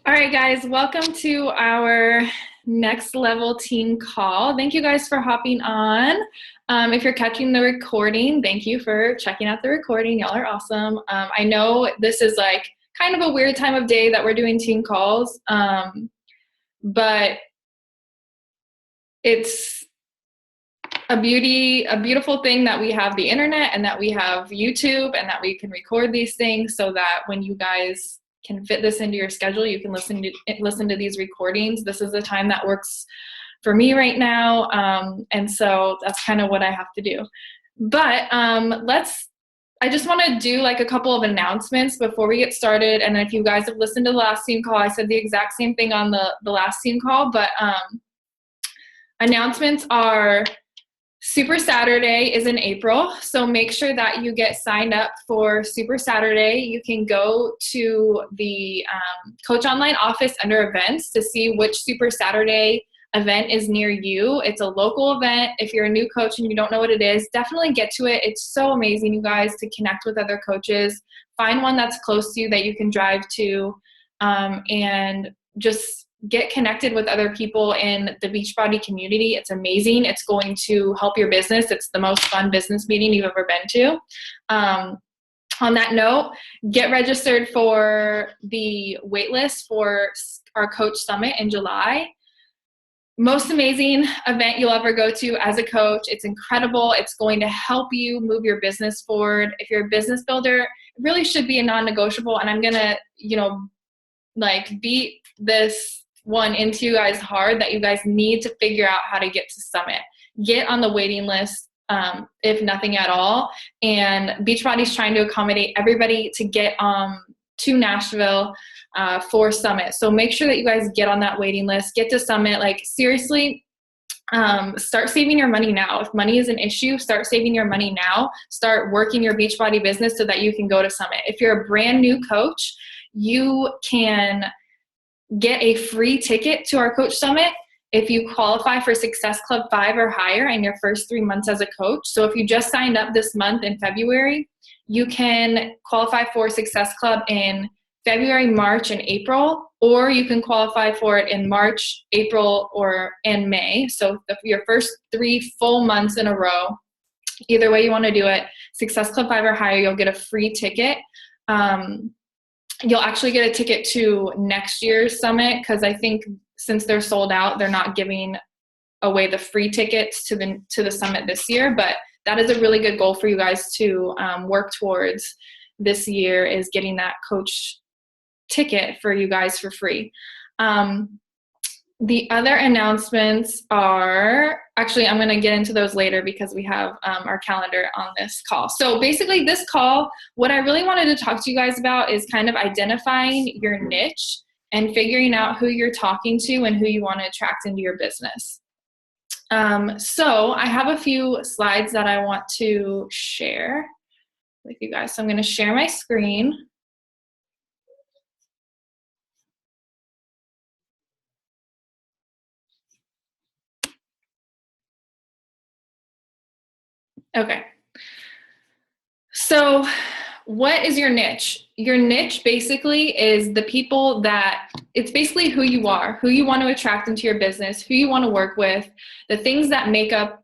All right, guys, welcome to our next level team call. Thank you guys for hopping on. If you're catching the recording, thank you for checking out the recording. Y'all are awesome. I know this is like kind of a weird time of day that we're doing team calls, but it's a beautiful thing that we have the internet and that we have YouTube and that we can record these things so that when you guys can fit this into your schedule, you can listen to these recordings. This is the time that works for me right now, and so that's kind of what I have to do. But I just want to do like a couple of announcements before we get started. And if you guys have listened to the last team call, I said the exact same thing on the last team call, but announcements are Super Saturday is in April, so make sure that you get signed up for Super Saturday. You can go to the Coach Online office under events to see which Super Saturday event is near you. It's a local event. If you're a new coach and you don't know what it is, definitely get to it. It's so amazing, you guys, to connect with other coaches. Find one that's close to you that you can drive to, and just get connected with other people in the Beachbody community. It's amazing. It's going to help your business. It's the most fun business meeting you've ever been to. On that note, get registered for the waitlist for our Coach Summit in July. Most amazing event you'll ever go to as a coach. It's incredible. It's going to help you move your business forward. If you're a business builder, it really should be a non-negotiable. And I'm going to, beat this one into you guys hard that you guys need to figure out how to get to Summit. Get on the waiting list, if nothing at all. And Beachbody's trying to accommodate everybody to get to Nashville for Summit. So make sure that you guys get on that waiting list, get to Summit. Like, seriously, start saving your money now. If money is an issue, start saving your money now. Start working your Beachbody business so that you can go to Summit. If you're a brand new coach, you can get a free ticket to our Coach Summit if you qualify for Success Club 5 or higher in your first 3 months as a coach. So if you just signed up this month in February, you can qualify for Success Club in February, March, and April, or you can qualify for it in March, April, and May. So your first 3 full months in a row. Either way you want to do it, Success Club 5 or higher, you'll get a free ticket. You'll actually get a ticket to next year's summit, because I think since they're sold out, they're not giving away the free tickets to the summit this year. But that is a really good goal for you guys to work towards this year, is getting that coach ticket for you guys for free. The other announcements are, actually, I'm going to get into those later because we have our calendar on this call. So basically this call, what I really wanted to talk to you guys about is kind of identifying your niche and figuring out who you're talking to and who you want to attract into your business. So I have a few slides that I want to share with you guys. So I'm going to share my screen. Okay. So what is your niche? Your niche basically is the people it's basically who you are, who you want to attract into your business, who you want to work with, the things that make up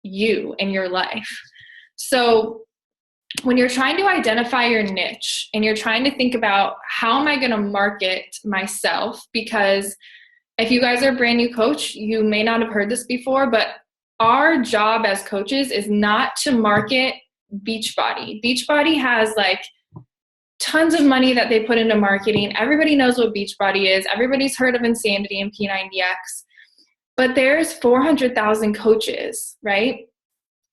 you in your life. So when you're trying to identify your niche and you're trying to think about how am I going to market myself, because if you guys are a brand new coach, you may not have heard this before, but our job as coaches is not to market Beachbody. Beachbody has like tons of money that they put into marketing. Everybody knows what Beachbody is. Everybody's heard of Insanity and P90X. But there's 400,000 coaches, right?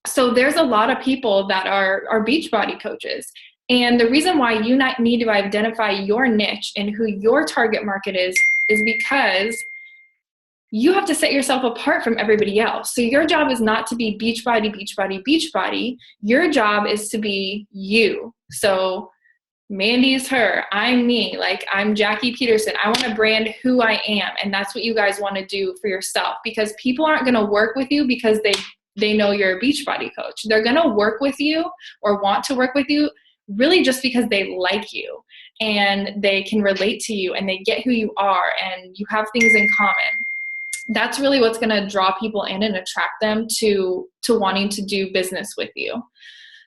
So there's a lot of people that are Beachbody coaches. And the reason why you need to identify your niche and who your target market is because you have to set yourself apart from everybody else. So your job is not to be Beachbody, Beachbody, Beachbody. Your job is to be you. So Mandy's her, I'm me, like I'm Jackie Peterson. I want to brand who I am. And that's what you guys want to do for yourself, because people aren't going to work with you because they know you're a Beachbody coach. They're going to work with you or want to work with you really just because they like you. and they can relate to you and they get who you are and you have things in common. That's really what's going to draw people in and attract them to wanting to do business with you.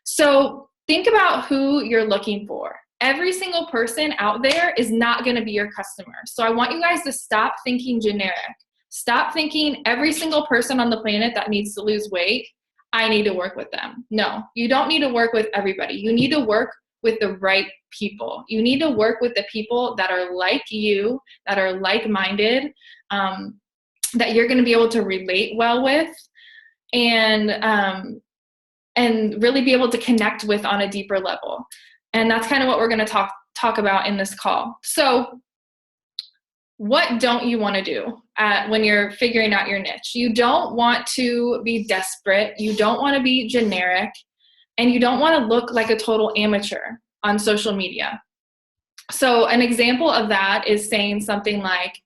So think about who you're looking for. Every single person out there is not going to be your customer. So I want you guys to stop thinking generic. Stop thinking every single person on the planet that needs to lose weight, I need to work with them. No, you don't need to work with everybody. You need to work with the right people. You need to work with the people that are like you, that are like-minded, that you're going to be able to relate well with, and really be able to connect with on a deeper level. And that's kind of what we're going to talk about in this call. So what don't you want to do when you're figuring out your niche? You don't want to be desperate. You don't want to be generic. And you don't want to look like a total amateur on social media. So an example of that is saying something like,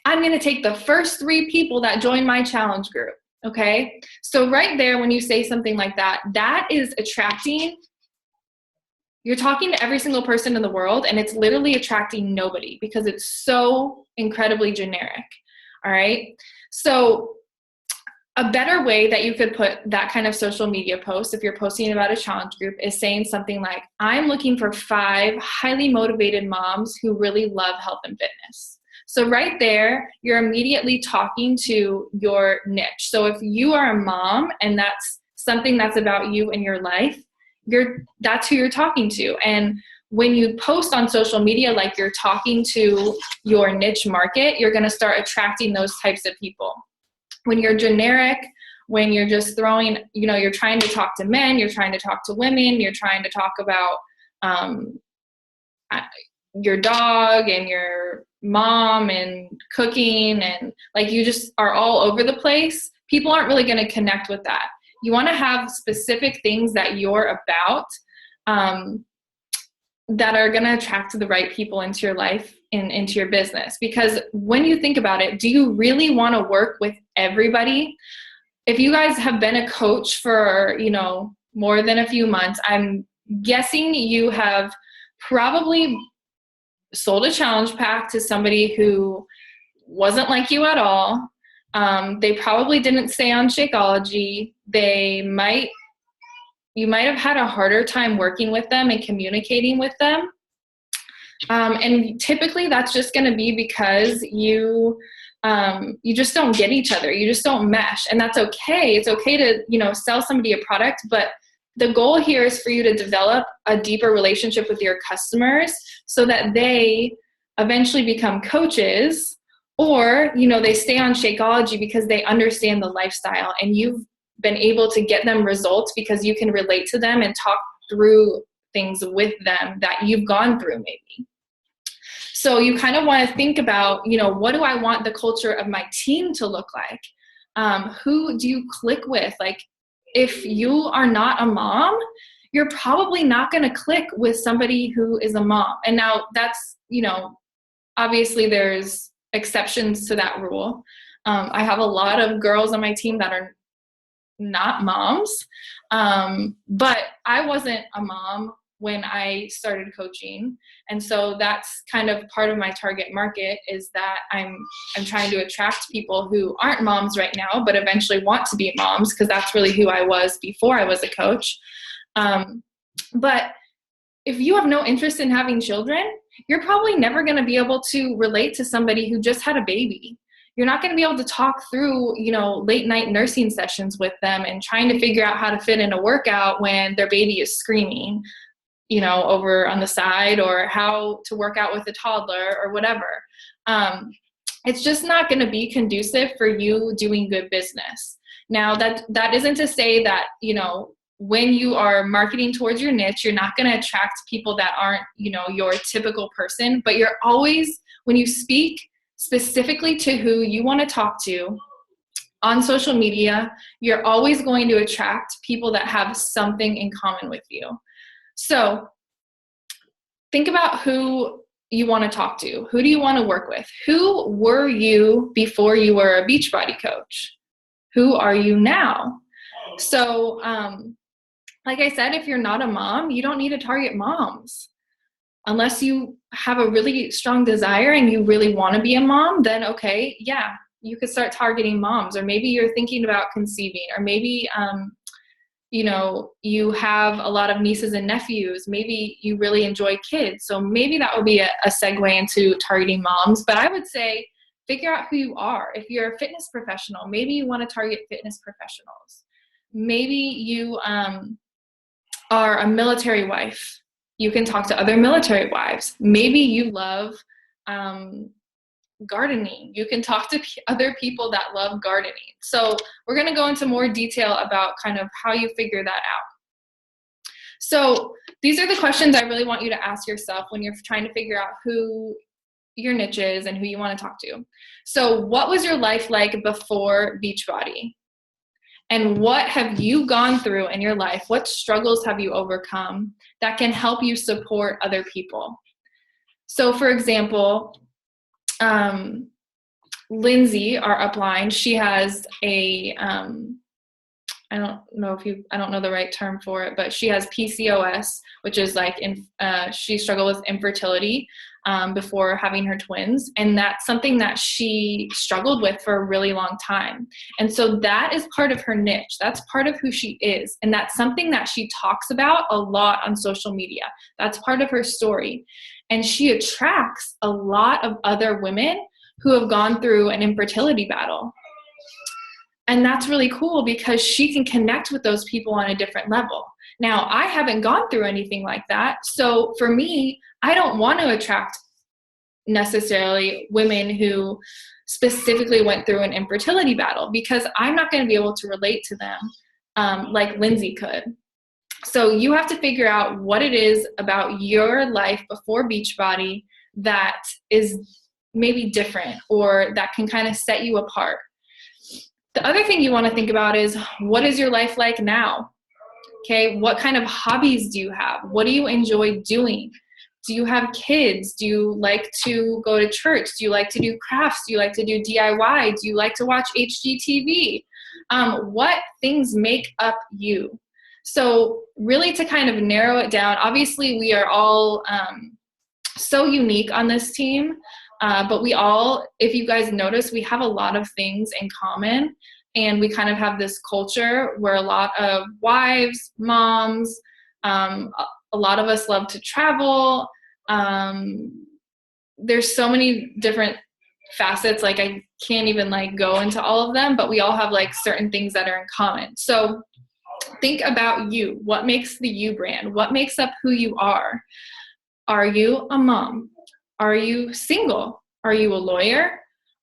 I'm going to take the first 3 people that join my challenge group. Okay. So right there, when you say something like that, that is attracting, you're talking to every single person in the world, and it's literally attracting nobody because it's so incredibly generic. All right. So a better way that you could put that kind of social media post, if you're posting about a challenge group, is saying something like, I'm looking for 5 highly motivated moms who really love health and fitness. So right there, you're immediately talking to your niche. So if you are a mom and that's something that's about you in your life, that's who you're talking to. And when you post on social media like you're talking to your niche market, you're going to start attracting those types of people. When you're generic, when you're just throwing, you're trying to talk to men, you're trying to talk to women, you're trying to talk about your dog and your mom and cooking, and like you just are all over the place, people aren't really going to connect with that. You want to have specific things that you're about that are going to attract the right people into your life and into your business. Because when you think about it, do you really want to work with everybody? If you guys have been a coach for, more than a few months, I'm guessing you have probably sold a challenge pack to somebody who wasn't like you at all. They probably didn't stay on Shakeology. You might have had a harder time working with them and communicating with them. And typically that's just going to be because you just don't get each other. You just don't mesh, and that's okay. It's okay to, sell somebody a product, but the goal here is for you to develop a deeper relationship with your customers so that they eventually become coaches, or, they stay on Shakeology because they understand the lifestyle and you've been able to get them results because you can relate to them and talk through things with them that you've gone through maybe. So you kind of want to think about, what do I want the culture of my team to look like? Who do you click with? Like, if you are not a mom, you're probably not going to click with somebody who is a mom. And now that's, obviously there's exceptions to that rule. I have a lot of girls on my team that are not moms, but I wasn't a mom when I started coaching. And so that's kind of part of my target market, is that I'm trying to attract people who aren't moms right now, but eventually want to be moms, because that's really who I was before I was a coach. But if you have no interest in having children, you're probably never going to be able to relate to somebody who just had a baby. You're not going to be able to talk through, late night nursing sessions with them and trying to figure out how to fit in a workout when their baby is screaming, over on the side, or how to work out with a toddler or whatever. It's just not going to be conducive for you doing good business. Now, that isn't to say that, when you are marketing towards your niche, you're not going to attract people that aren't, your typical person, but you're always, when you speak specifically to who you want to talk to on social media, you're always going to attract people that have something in common with you. So think about who you want to talk to. Who do you want to work with? Who were you before you were a Beachbody coach? Who are you now? So, like I said, if you're not a mom, you don't need to target moms. Unless you have a really strong desire and you really want to be a mom, then okay, yeah, you could start targeting moms. Or maybe you're thinking about conceiving, or maybe you have a lot of nieces and nephews. Maybe you really enjoy kids. So maybe that would be a segue into targeting moms. But I would say figure out who you are. If you're a fitness professional, maybe you want to target fitness professionals. Maybe you are a military wife. You can talk to other military wives. Maybe you love gardening. You can talk to other people that love gardening. So we're going to go into more detail about kind of how you figure that out. So these are the questions I really want you to ask yourself when you're trying to figure out who your niche is and who you want to talk to. So what was your life like before Beachbody? And what have you gone through in your life? What struggles have you overcome that can help you support other people? So for example, Lindsay, our upline, she has a, I don't know the right term for it, but she has PCOS, which is like, she struggled with infertility before having her twins. And that's something that she struggled with for a really long time. And so that is part of her niche. That's part of who she is. And that's something that she talks about a lot on social media. That's part of her story. And she attracts a lot of other women who have gone through an infertility battle. And that's really cool because she can connect with those people on a different level. Now, I haven't gone through anything like that. So for me, I don't want to attract necessarily women who specifically went through an infertility battle because I'm not going to be able to relate to them like Lindsay could. So you have to figure out what it is about your life before Beachbody that is maybe different or that can kind of set you apart. The other thing you want to think about is, what is your life like now? Okay, what kind of hobbies do you have? What do you enjoy doing? Do you have kids? Do you like to go to church? Do you like to do crafts? Do you like to do DIY? Do you like to watch HGTV? What things make up you? So really to kind of narrow it down, obviously we are all so unique on this team. But we all, if you guys notice, we have a lot of things in common, and we kind of have this culture where a lot of wives, moms, a lot of us love to travel. There's so many different facets, like I can't even like go into all of them, but we all have like certain things that are in common. So think about you. What makes the you brand? What makes up who you are? Are you a mom? Are you single? Are you a lawyer?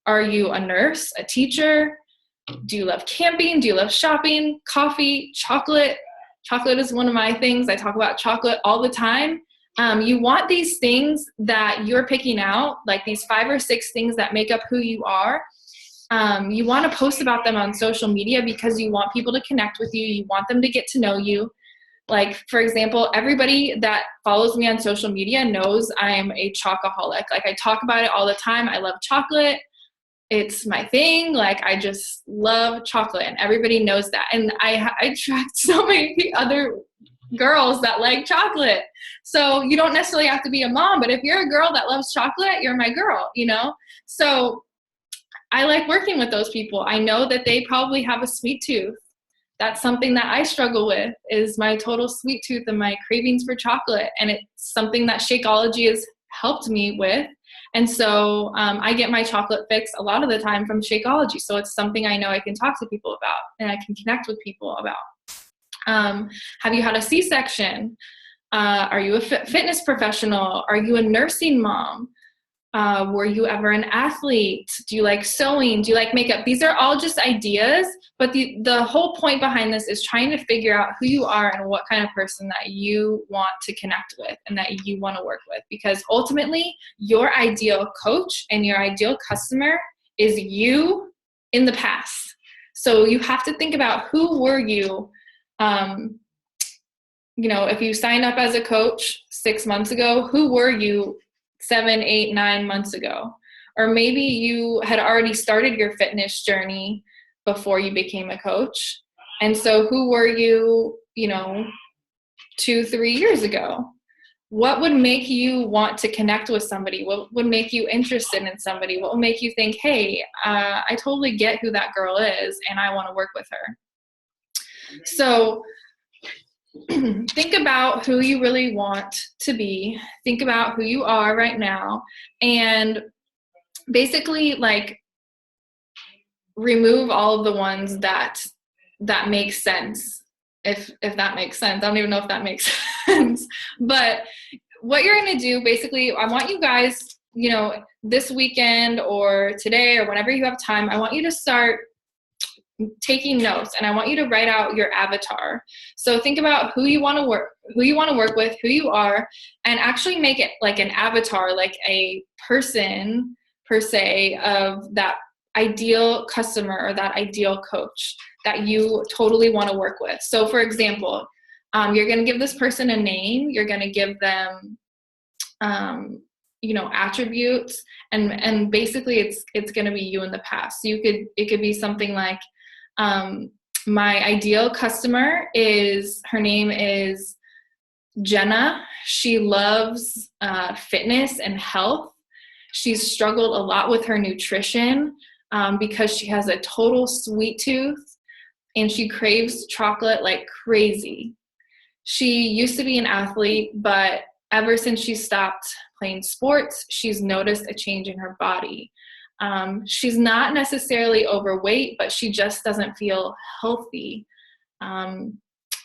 Are you a nurse, a teacher? Do you love camping? Do you love shopping, coffee, chocolate? Chocolate is one of my things. I talk about chocolate all the time. You want these things that you're picking out, like these 5 or 6 things that make up who you are. You want to post about them on social media because you want people to connect with you. You want them to get to know you. Like, for example, everybody that follows me on social media knows I'm a chocoholic. Like, I talk about it all the time. I love chocolate. It's my thing. Like, I just love chocolate, and everybody knows that. And I attract so many other girls that like chocolate. So you don't necessarily have to be a mom, but if you're a girl that loves chocolate, you're my girl, you know? So I like working with those people. I know that they probably have a sweet tooth. That's something that I struggle with, is my total sweet tooth and my cravings for chocolate. And it's something that Shakeology has helped me with. And so I get my chocolate fix a lot of the time from Shakeology. So it's something I know I can talk to people about and I can connect with people about. Have you had a C-section? Are you a fitness professional? Are you a nursing mom? Were you ever an athlete? Do you like sewing? Do you like makeup? These are all just ideas, but the whole point behind this is trying to figure out who you are and what kind of person that you want to connect with and that you want to work with. Because ultimately, your ideal coach and your ideal customer is you in the past. So you have to think about, who were you? If you signed up as a coach 6 months ago, who were you 7, 8, 9 months ago? Or maybe you had already started your fitness journey before you became a coach. And so who were you, 2, 3 years ago? what would make you want to connect with somebody? What would make you interested in somebody? What would make you think, hey, I totally get who that girl is and I want to work with her? So think about who you really want to be. Think about who you are right now, and basically like remove all of the ones that make sense. If that makes sense. I don't even know if that makes sense. But what you're going to do, basically, I want you guys, you know, this weekend or today or whenever you have time, I want you to start taking notes, and I want you to write out your avatar. So think about who you want to work with, who you are, and actually make it like an avatar, like a person per se of that ideal customer or that ideal coach that you totally want to work with. So for example, you're going to give this person a name, you're going to give them you know, attributes, and basically it's going to be you in the past. So it could be something like, my ideal customer her name is Jenna. She loves fitness and health. She's struggled a lot with her nutrition because she has a total sweet tooth and she craves chocolate like crazy. She used to be an athlete, but ever since she stopped playing sports, she's noticed a change in her body. She's not necessarily overweight, but she just doesn't feel healthy.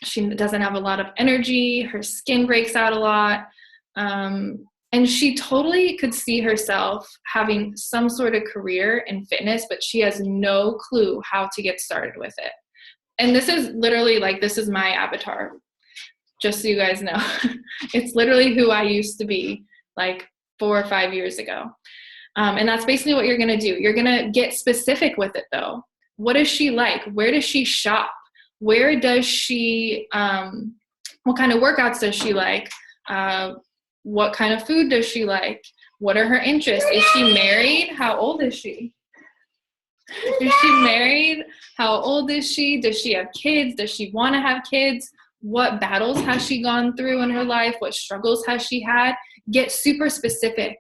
She doesn't have a lot of energy. Her skin breaks out a lot. And she totally could see herself having some sort of career in fitness, but she has no clue how to get started with it. And this is literally like, this is my avatar, just so you guys know. It's literally who I used to be like 4 or 5 years ago. And that's basically what you're going to do. You're going to get specific with it though. What is she like? Where does she shop? Where does she, what kind of workouts does she like? What kind of food does she like? What are her interests? Is she married? How old is she? Is she married? How old is she? Does she have kids? Does she want to have kids? What battles has she gone through in her life? What struggles has she had? Get super specific.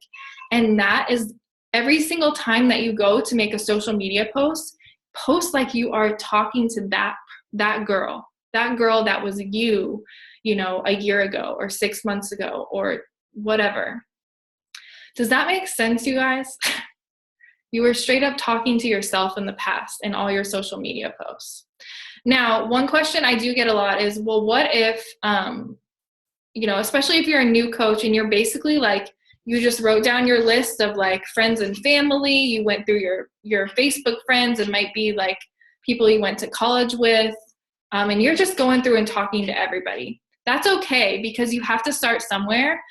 And that is every single time that you go to make a social media post like you are talking to that girl that was you know, a year ago or 6 months ago or whatever. Does that make sense, you guys? You were straight up talking to yourself in the past in all your social media posts. Now, one question I do get a lot is, well, what if, you know, especially if you're a new coach and you're basically like, you just wrote down your list of like friends and family, you went through your Facebook friends, it might be like people you went to college with, and you're just going through and talking to everybody. That's okay, because you have to start somewhere.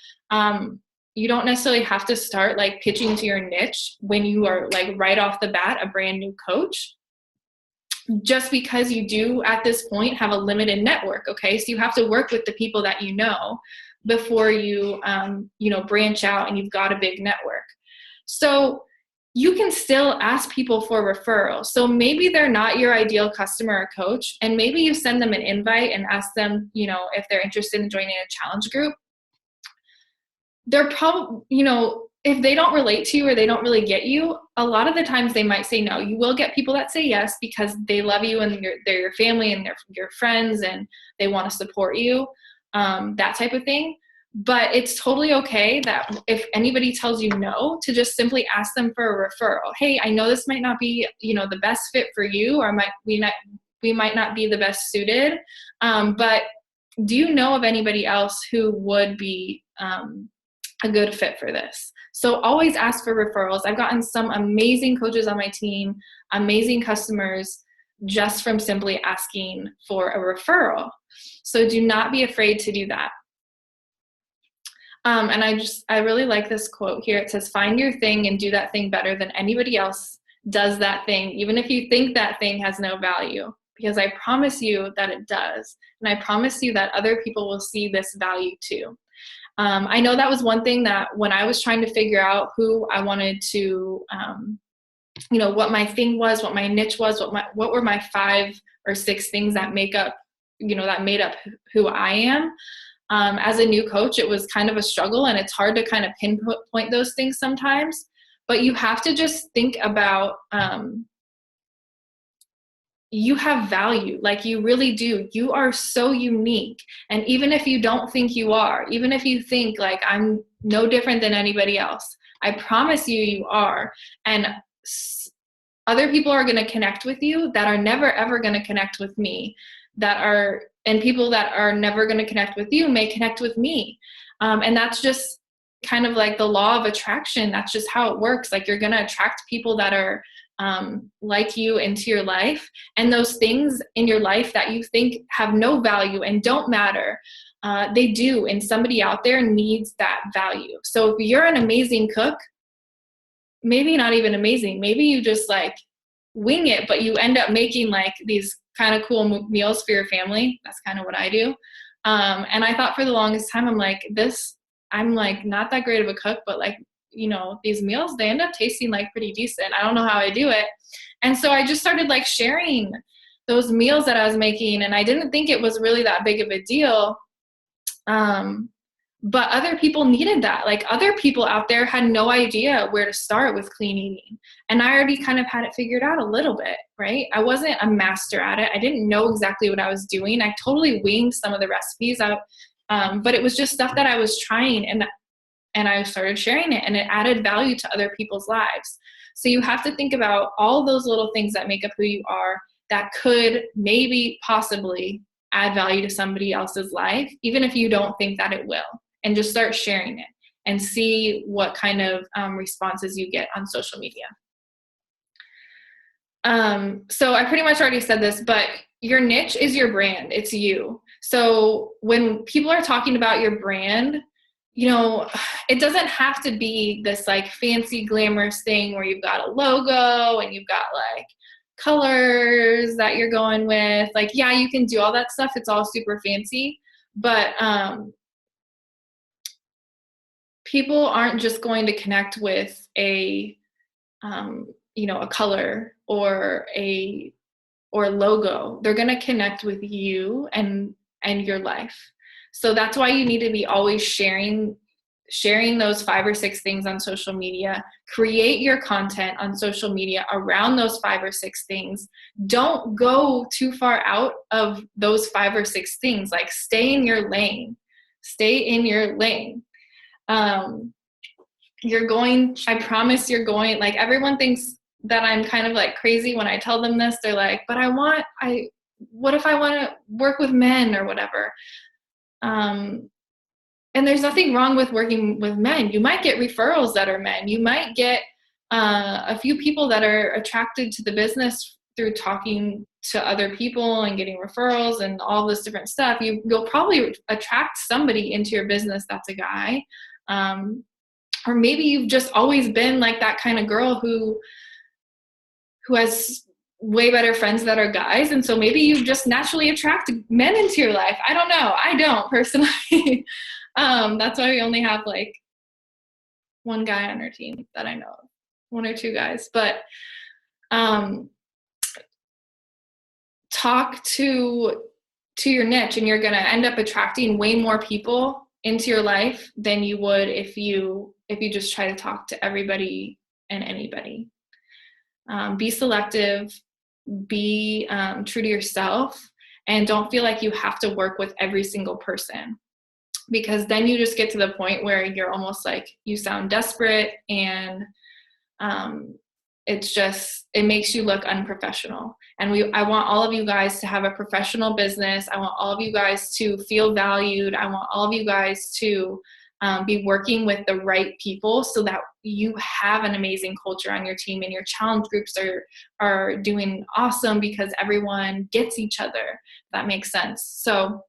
You don't necessarily have to start like pitching to your niche when you are like right off the bat a brand new coach, just because you do at this point have a limited network. Okay, so you have to work with the people that you know before you you know, branch out and you've got a big network. So you can still ask people for referrals. So maybe they're not your ideal customer or coach, and maybe you send them an invite and ask them, you know, if they're interested in joining a challenge group. They're probably, you know, if they don't relate to you or they don't really get you, a lot of the times they might say no. You will get people that say yes because they love you and they're your family and they're your friends and they want to support you, that type of thing. But it's totally okay that if anybody tells you no, to just simply ask them for a referral. Hey, I know this might not be, you know, the best fit for you, or we might not be the best suited, but do you know of anybody else who would be a good fit for this? So always ask for referrals. I've gotten some amazing coaches on my team, amazing customers, just from simply asking for a referral. So do not be afraid to do that. And I really like this quote here. It says, find your thing and do that thing better than anybody else does that thing, even if you think that thing has no value, because I promise you that it does. And I promise you that other people will see this value too. I know that was one thing that when I was trying to figure out who I wanted to, you know, what my thing was, what my niche was, what were my 5 or 6 things that make up, you know, that made up who I am. As a new coach, it was kind of a struggle, and it's hard to kind of pinpoint those things sometimes. But you have to just think about, you have value. Like, you really do. You are so unique. And even if you don't think you are, even if you think like I'm no different than anybody else, I promise you, you are. And other people are going to connect with you that are never, ever going to connect with me, and people that are never going to connect with you may connect with me. And that's just kind of like the law of attraction. That's just how it works. Like, you're going to attract people that are like you into your life, and those things in your life that you think have no value and don't matter, they do, and somebody out there needs that value. So if you're an amazing cook, maybe not even amazing, maybe you just like wing it, but you end up making like these kind of cool meals for your family. That's kind of what I do. And I thought for the longest time, I'm like not that great of a cook, but like, these meals, they end up tasting like pretty decent. I don't know how I do it. And so I just started like sharing those meals that I was making, and I didn't think it was really that big of a deal. But other people needed that. Like, other people out there had no idea where to start with clean eating. And I already kind of had it figured out a little bit, right? I wasn't a master at it. I didn't know exactly what I was doing. I totally winged some of the recipes out. But it was just stuff that I was trying, and I started sharing it, and it added value to other people's lives. So you have to think about all those little things that make up who you are that could maybe possibly add value to somebody else's life, even if you don't think that it will, and just start sharing it and see what kind of responses you get on social media. So I pretty much already said this, but your niche is your brand. It's you. So when people are talking about your brand, it doesn't have to be this like fancy glamorous thing where you've got a logo and you've got like colors that you're going with. Like, yeah, you can do all that stuff. It's all super fancy, but people aren't just going to connect with a color or a logo. They're going to connect with you and your life. So that's why you need to be always sharing those 5 or 6 things on social media. Create your content on social media around those 5 or 6 things. Don't go too far out of those 5 or 6 things. Like, stay in your lane. I promise you're going, like, everyone thinks that I'm kind of like crazy when I tell them this. They're like, but what if I want to work with men or whatever? And there's nothing wrong with working with men. You might get referrals that are men. You might get a few people that are attracted to the business through talking to other people and getting referrals and all this different stuff. You'll probably attract somebody into your business that's a guy. Or maybe you've just always been like that kind of girl who has way better friends that are guys, and so maybe you just naturally attract men into your life. I don't know. I don't personally. That's why we only have like one guy on our team that I know of, 1 or 2 guys. But talk to your niche, and you're going to end up attracting way more people into your life than you would if you just try to talk to everybody and anybody. Be selective, be true to yourself, and don't feel like you have to work with every single person, because then you just get to the point where you're almost like, you sound desperate, and it makes you look unprofessional. And I want all of you guys to have a professional business. I want all of you guys to feel valued. I want all of you guys to be working with the right people so that you have an amazing culture on your team, and your challenge groups are doing awesome because everyone gets each other. If that makes sense. So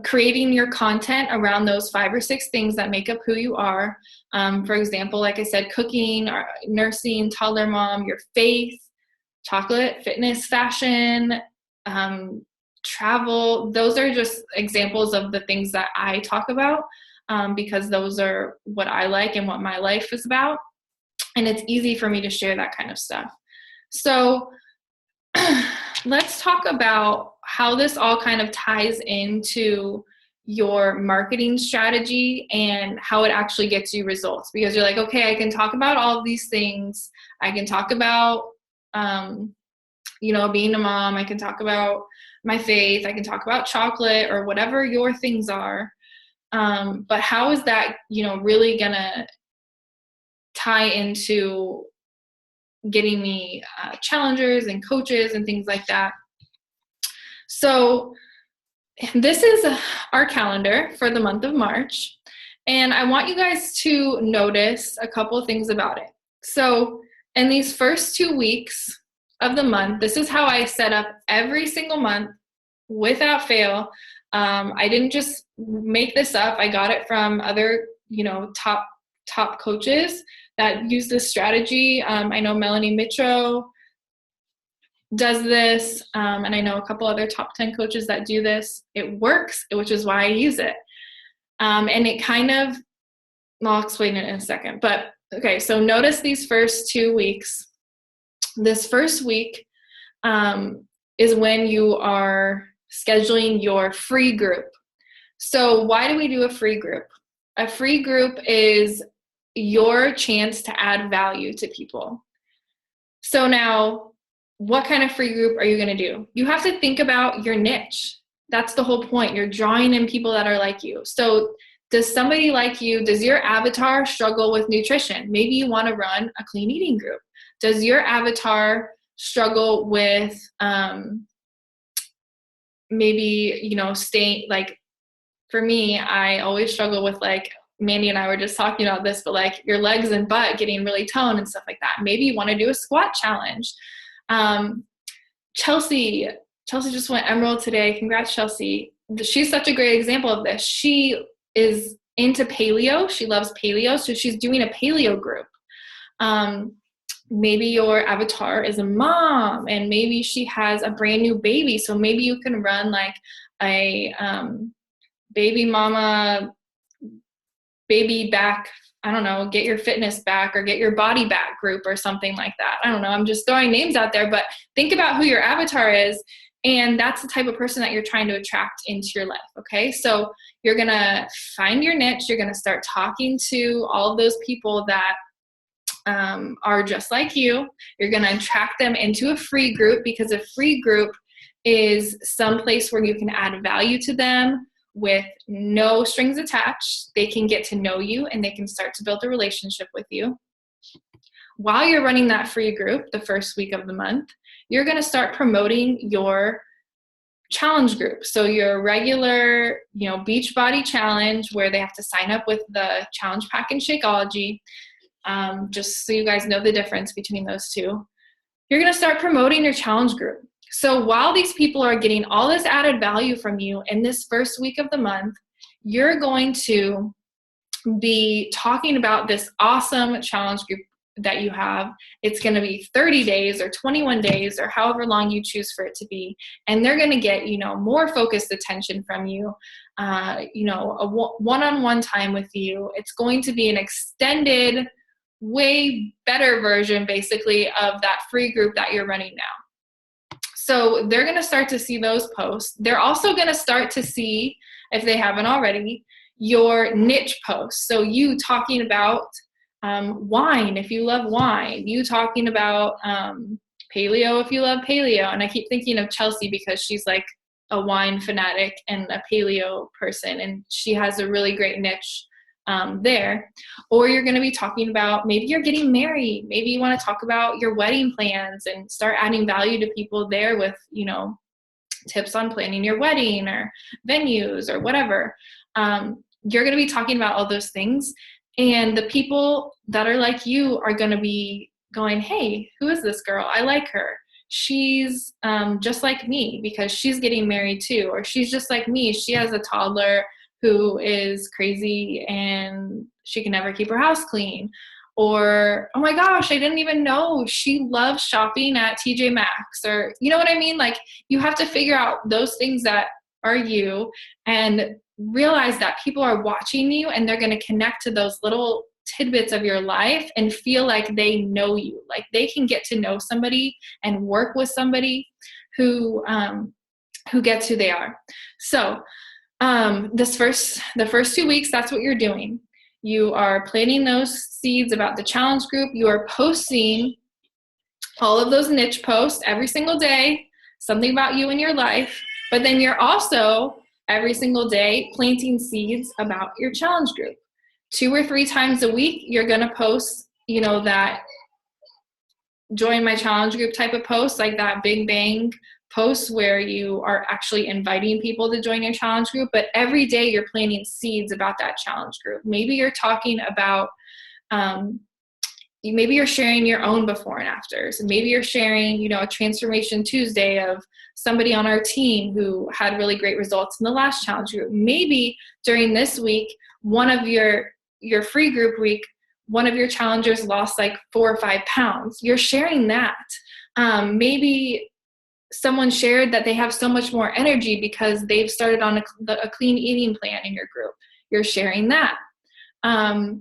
creating your content around those 5 or 6 things that make up who you are. For example, like I said, cooking, or nursing, toddler mom, your faith, chocolate, fitness, fashion, travel. Those are just examples of the things that I talk about, because those are what I like and what my life is about. And it's easy for me to share that kind of stuff. So let's talk about how this all kind of ties into your marketing strategy and how it actually gets you results, because you're like, okay, I can talk about all of these things. I can talk about, being a mom. I can talk about my faith. I can talk about chocolate or whatever your things are. But how is that, really gonna tie into getting me challengers and coaches and things like that? So this is our calendar for the month of March, and I want you guys to notice a couple of things about it. So in these first 2 weeks of the month, this is how I set up every single month without fail. I didn't just make this up. I got it from other, top coaches that use this strategy. I know Melanie Mitro does this, and I know a couple other top 10 coaches that do this. It works, which is why I use it. And it kind of, I'll explain it in a second. But okay, so notice these first 2 weeks. This first week is when you are scheduling your free group. So why do we do a free group? A free group is your chance to add value to people. So now, what kind of free group are you going to do? You have to think about your niche. That's the whole point. You're drawing in people that are like you. So does somebody like you, does your avatar struggle with nutrition? Maybe you want to run a clean eating group. Does your avatar struggle with maybe, staying, like for me, I always struggle with, like, Mandy and I were just talking about this, but like your legs and butt getting really toned and stuff like that. Maybe you want to do a squat challenge. Chelsea just went emerald today. Congrats, Chelsea. She's such a great example of this. She is into paleo. She loves paleo. So she's doing a paleo group. Maybe your avatar is a mom and maybe she has a brand new baby. So maybe you can run like a baby mama, baby back, I don't know, get your fitness back or get your body back group or something like that. I don't know. I'm just throwing names out there, but think about who your avatar is. And that's the type of person that you're trying to attract into your life. Okay. So you're going to find your niche. You're going to start talking to all of those people that are just like you. You're going to attract them into a free group, because a free group is some place where you can add value to them with no strings attached. They can get to know you and they can start to build a relationship with you. While you're running that free group, the first week of the month, you're going to start promoting your challenge group. So your regular, beach body challenge, where they have to sign up with the challenge pack and Shakeology. Just so you guys know the difference between those two. You're going to start promoting your challenge group. So while these people are getting all this added value from you in this first week of the month, you're going to be talking about this awesome challenge group that you have. It's going to be 30 days or 21 days or however long you choose for it to be. And they're going to get, more focused attention from you, a one-on-one time with you. It's going to be an extended, way better version, basically, of that free group that you're running now. So they're going to start to see those posts. They're also going to start to see, if they haven't already, your niche posts. So you talking about wine, if you love wine, you talking about paleo, if you love paleo. And I keep thinking of Chelsea because she's like a wine fanatic and a paleo person, and she has a really great niche there. Or you're going to be talking about, maybe you're getting married, maybe you want to talk about your wedding plans and start adding value to people there with, tips on planning your wedding or venues or whatever. You're going to be talking about all those things, and the people that are like you are going to be going, hey, who is this girl? I like her. She's just like me because she's getting married too. Or she's just like me. She has a toddler who is crazy and she can never keep her house clean. Or, oh my gosh, I didn't even know she loves shopping at TJ Maxx. Or, you know what I mean? Like, you have to figure out those things that are you and realize that people are watching you and they're going to connect to those little tidbits of your life and feel like they know you. Like, they can get to know somebody and work with somebody who gets who they are. So The first 2 weeks, that's what you're doing. You are planting those seeds about the challenge group. You are posting all of those niche posts every single day, something about you and your life. But then you're also every single day planting seeds about your challenge group. 2 or 3 times a week, you're going to post, that join my challenge group type of post, like that big bang post where you are actually inviting people to join your challenge group. But every day you're planting seeds about that challenge group. Maybe you're talking about, maybe you're sharing your own before and afters. Maybe you're sharing, a Transformation Tuesday of somebody on our team who had really great results in the last challenge group. Maybe during this week, one of your free group week, one of your challengers lost like 4 or 5 pounds. You're sharing that. Maybe someone shared that they have so much more energy because they've started on a clean eating plan in your group. You're sharing that.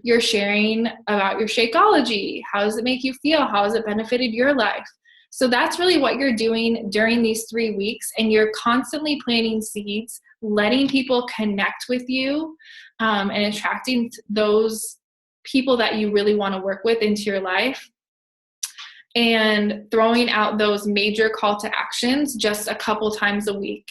You're sharing about your Shakeology. How does it make you feel? How has it benefited your life? So that's really what you're doing during these 3 weeks, and you're constantly planting seeds, letting people connect with you, and attracting those people that you really want to work with into your life, and throwing out those major call to actions just a couple times a week.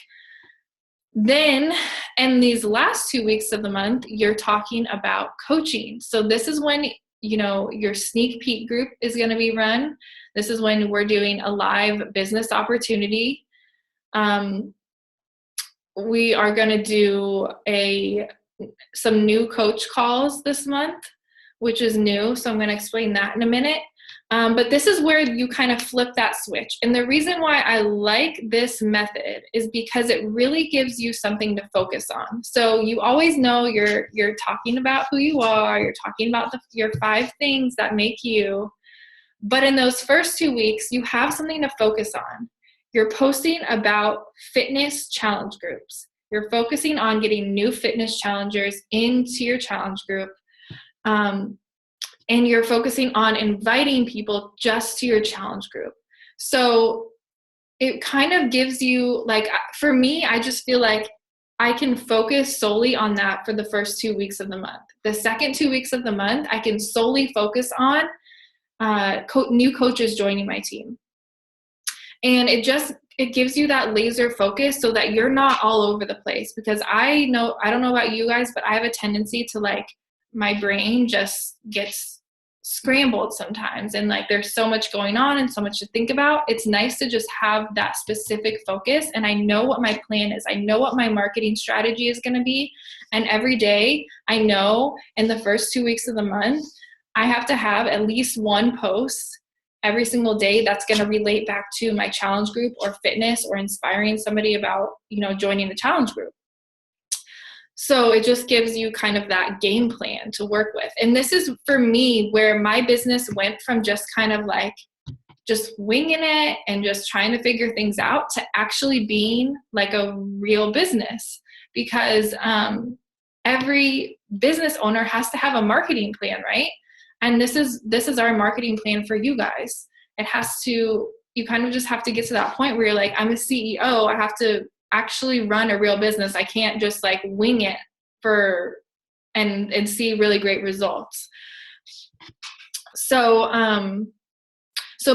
Then in these last 2 weeks of the month, you're talking about coaching. So this is when, your sneak peek group is going to be run. This is when we're doing a live business opportunity. We are going to do some new coach calls this month, which is new. So I'm going to explain that in a minute. But this is where you kind of flip that switch. And the reason why I like this method is because it really gives you something to focus on. So you always know you're talking about who you are, you're talking about your 5 things that make you. But in those first 2 weeks, you have something to focus on. You're posting about fitness challenge groups. You're focusing on getting new fitness challengers into your challenge group. And you're focusing on inviting people just to your challenge group. So it kind of gives you, like, for me, I just feel like I can focus solely on that for the first 2 weeks of the month. The second 2 weeks of the month, I can solely focus on new coaches joining my team. And it gives you that laser focus so that you're not all over the place. Because I don't know about you guys, but I have a tendency to, like, my brain just gets scrambled sometimes, and like there's so much going on and so much to think about. It's nice to just have that specific focus, and I know what my plan is. I know what my marketing strategy is going to be, and every day I know in the first 2 weeks of the month I have to have at least one post every single day that's going to relate back to my challenge group or fitness or inspiring somebody about, joining the challenge group. So it just gives you kind of that game plan to work with. And this is, for me, where my business went from just kind of like just winging it and just trying to figure things out to actually being like a real business. Because every business owner has to have a marketing plan, right? And this is our marketing plan for you guys. You kind of just have to get to that point where you're like, I'm a CEO. I have to actually run a real business. I can't just like wing it and see really great results. So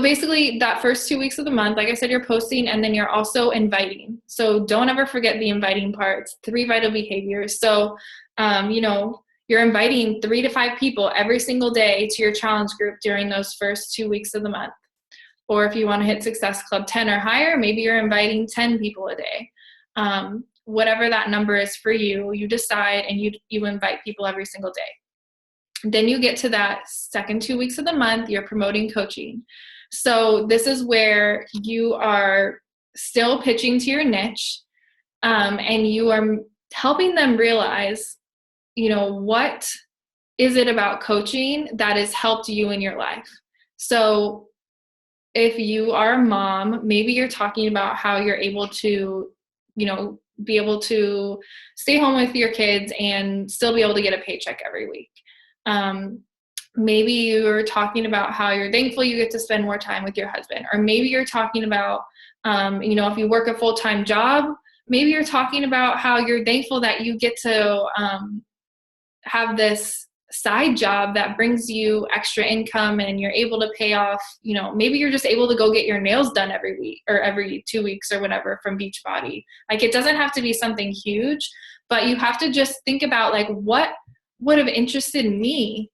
basically that first 2 weeks of the month, like I said, you're posting, and then you're also inviting. So don't ever forget the inviting part. 3 vital behaviors. So, you're inviting 3 to 5 people every single day to your challenge group during those first 2 weeks of the month. Or if you want to hit Success Club 10 or higher, maybe you're inviting 10 people a day. Whatever that number is for you, you decide, and you invite people every single day. Then you get to that second 2 weeks of the month, you're promoting coaching. So this is where you are still pitching to your niche, and you are helping them realize, what is it about coaching that has helped you in your life? So if you are a mom, maybe you're talking about how you're able to, be able to stay home with your kids and still be able to get a paycheck every week. Maybe you're talking about how you're thankful you get to spend more time with your husband. Or maybe you're talking about, if you work a full-time job, maybe you're talking about how you're thankful that you get to have this side job that brings you extra income and you're able to pay off, maybe you're just able to go get your nails done every week or every 2 weeks or whatever from Beachbody. Like, it doesn't have to be something huge, but you have to just think about, like, what would have interested me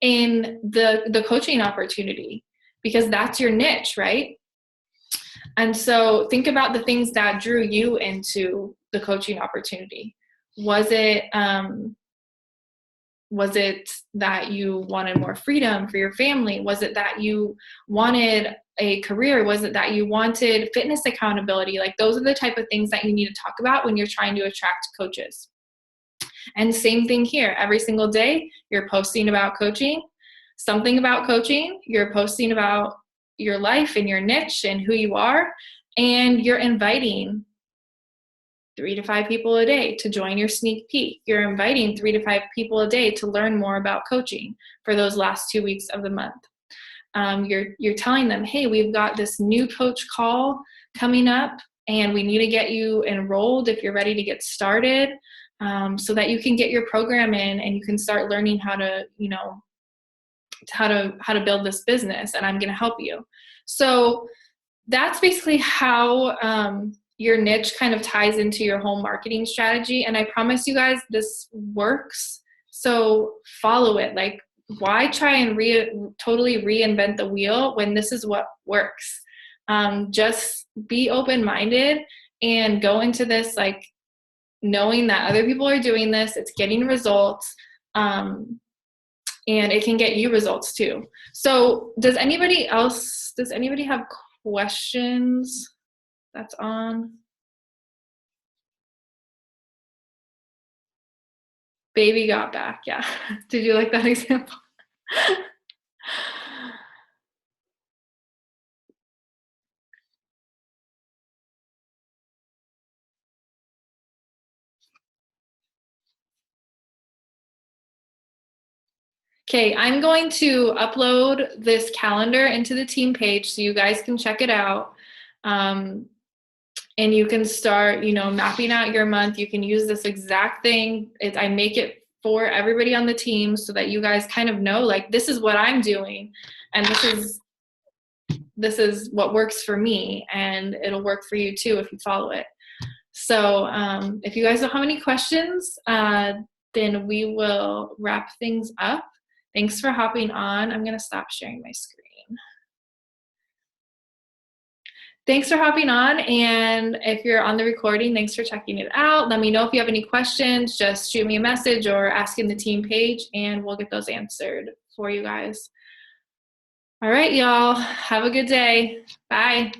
in the coaching opportunity, because that's your niche, right? And so think about the things that drew you into the coaching opportunity. Was it that you wanted more freedom for your family? Was it that you wanted a career? Was it that you wanted fitness accountability? Like, those are the type of things that you need to talk about when you're trying to attract coaches. And same thing here. Every single day, you're posting about coaching, something about coaching. You're posting about your life and your niche and who you are. And you're inviting 3 to 5 people a day to join your sneak peek. You're inviting 3 to 5 people a day to learn more about coaching for those last 2 weeks of the month. You're telling them, hey, we've got this new coach call coming up, and we need to get you enrolled if you're ready to get started, so that you can get your program in and you can start learning how to build this business, and I'm going to help you. So that's basically how your niche kind of ties into your whole marketing strategy. And I promise you guys, this works. So follow it. Like, why try and totally reinvent the wheel when this is what works? Just be open-minded and go into this, like, knowing that other people are doing this, it's getting results, and it can get you results too. So does anybody have questions? That's on. Baby got back. Yeah. Did you like that example? Okay, I'm going to upload this calendar into the team page so you guys can check it out. And you can start, mapping out your month. You can use this exact thing. I make it for everybody on the team so that you guys kind of know, like, this is what I'm doing, and this is what works for me, and it'll work for you too if you follow it. So if you guys don't have any questions, then we will wrap things up. Thanks for hopping on. I'm going to stop sharing my screen. Thanks for hopping on, and if you're on the recording, thanks for checking it out. Let me know if you have any questions. Just shoot me a message or ask in the team page, and we'll get those answered for you guys. All right, y'all. Have a good day. Bye.